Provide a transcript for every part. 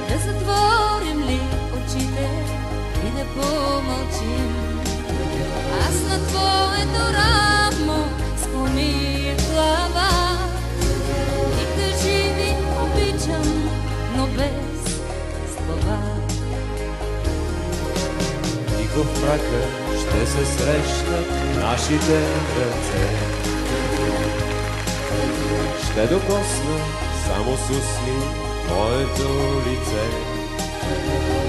Да затворим ли очите и да помълчим? Аз на твоето рамо склоних глава и кажи ми обичам, но без слова. Тихо в мрака ще се срещнат нашите ръце. Ще докосна само с усни твоето лице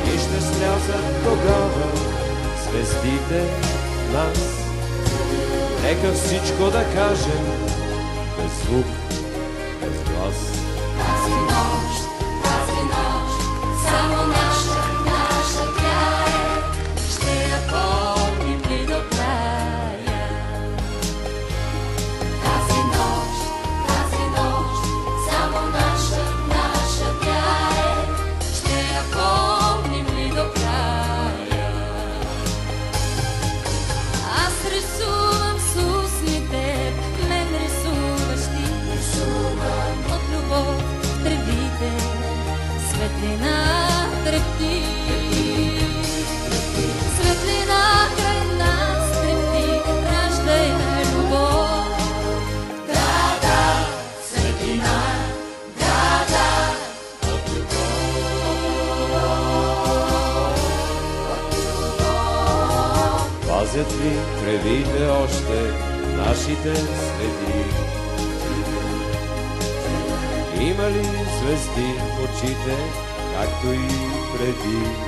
и ще слязат тогава звездите в нас. Нека всичко да кажем без звук, без глас. Тази нощ, само наша тя е. Ще я помним ли до края? Тази нощ, само наша тя е. Ще я помним ли до края? Аз рисувам с устните, мен рисуваш ти. От любов в тревите светлина трепти. Светлина край нас трепти, раждай любов. Да, светлина, да, от любов. Пазят ли тревите още нашите следи? Има ли звезди в очите, както и преди?